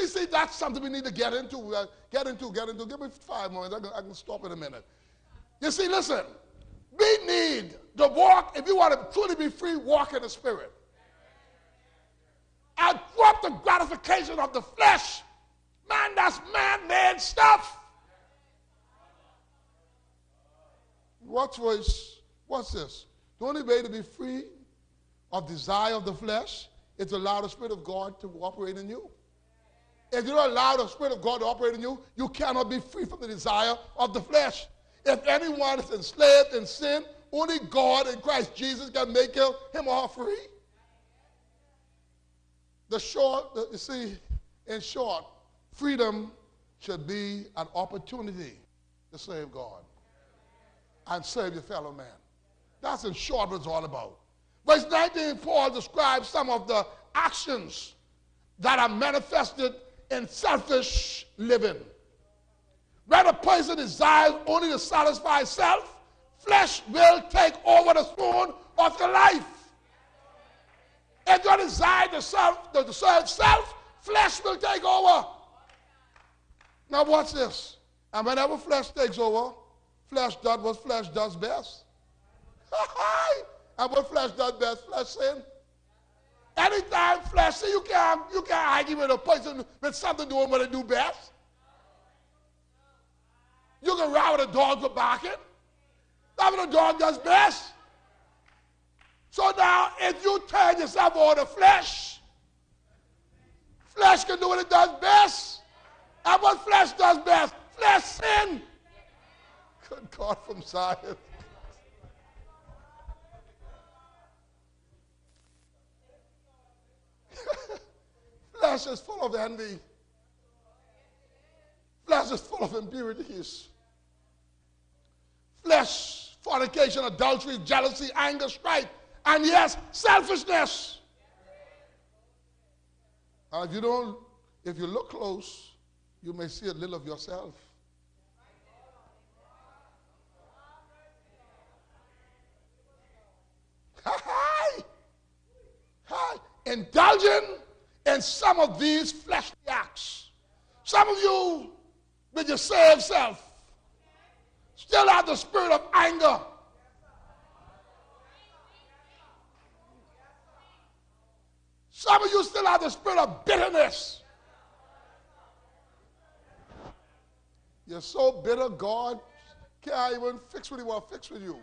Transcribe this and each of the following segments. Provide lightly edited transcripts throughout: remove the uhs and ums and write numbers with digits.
See, that's something we need to get into. Get into. Give me 5 moments. I can stop in a minute. You see, listen. We need to walk, if you want to truly be free, walk in the Spirit. And drop the gratification of the flesh. Man, that's man-made stuff. What's this? The only way to be free of desire of the flesh is to allow the Spirit of God to operate in you. If you don't allow the Spirit of God to operate in you, you cannot be free from the desire of the flesh. If anyone is enslaved in sin, only God in Christ Jesus can make him or her free. In short, freedom should be an opportunity to serve God and serve your fellow man. That's in short what it's all about. Verse 19, Paul describes some of the actions that are manifested in selfish living. When a person desires only to satisfy self, flesh will take over the throne of your life. If you desire to serve self, flesh will take over. Now watch this. And whenever flesh takes over, flesh does what flesh does best. And what flesh does best? Flesh sin. Anytime flesh, see, you can't argue with a person with something doing what they do best. You can row with a dog for barking. That's what a dog does best. So now, if you turn yourself over to flesh, flesh can do what it does best. And what flesh does best? Flesh sin. Good God from Zion. Flesh is full of envy. Flesh is full of impurities. Flesh, fornication, adultery, jealousy, anger, strife, and yes, selfishness. And if you look close, you may see a little of yourself. Indulging in some of these fleshly acts. Some of you, with your saved self, still have the spirit of anger. Some of you still have the spirit of bitterness. You're so bitter, God can't even fix what he wants to fix with you.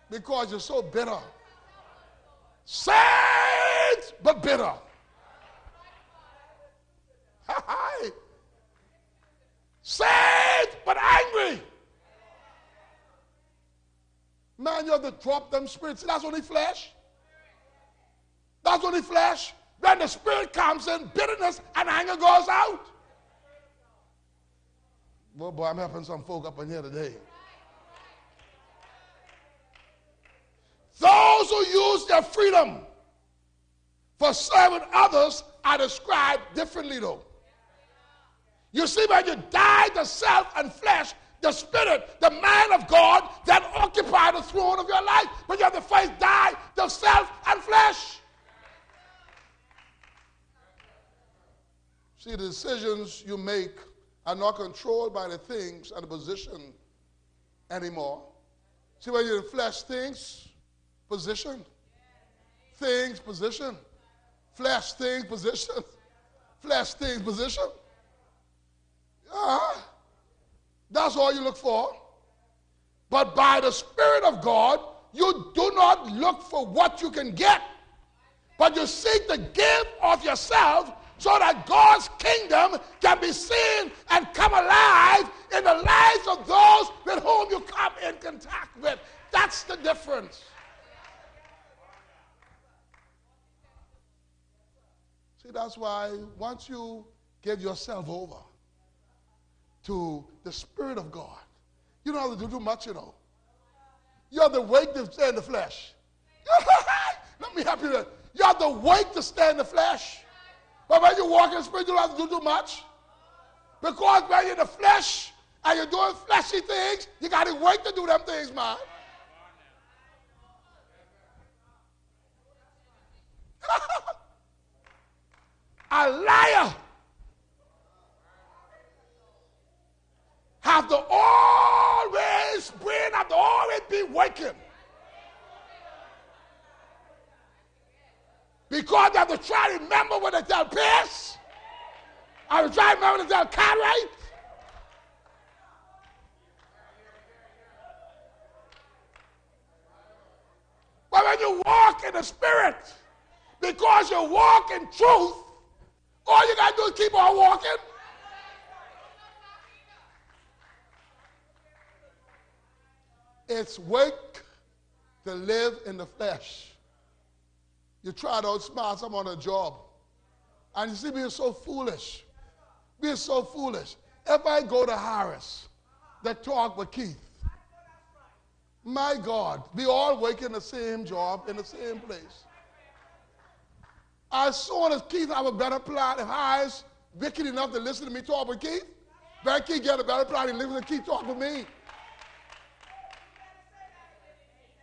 Because you're so bitter. Saved, but bitter. Saved, but angry. Man, you have to drop them spirits. That's only flesh. That's only flesh. When the spirit comes in, bitterness and anger goes out. Well, boy, I'm helping some folk up in here today. Those who use their freedom for serving others are described differently, though. You see, when you die to self and flesh, the spirit, the man of God, that occupy the throne of your life. But you have to first die to self and flesh. See, the decisions you make are not controlled by the things and the position anymore. See, when you're in flesh, things, position. Things, position. Flesh, things, position. Flesh, things, position. That's all you look for. But by the Spirit of God, you do not look for what you can get, but you seek to give of yourself so that God's kingdom can be seen and come alive in the lives of those with whom you come in contact with. That's the difference. See, that's why once you give yourself over to the Spirit of God, you don't have to do much, you know. You have to wait to stay in the flesh. Let me help you there. You have to wait to stay in the flesh. But when you walk in the Spirit, you don't have to do too much. Because when you're in the flesh and you're doing fleshy things, you got to wait to do them things, man. A liar Because I have to try to remember what they tell Pierce. I have to try to remember what they tell Cartwright. But when you walk in the Spirit, because you walk in truth, all you got to do is keep on walking. It's work to live in the flesh. You try to outsmart someone on a job, and you see being so foolish. Being so foolish. If I go to Harris, they talk with Keith. My God, we all work in the same job, in the same place. As soon as Keith have a better plan, if Harris wicked enough to listen to me talk with Keith, then Keith get a better plan and listen to Keith talk with me.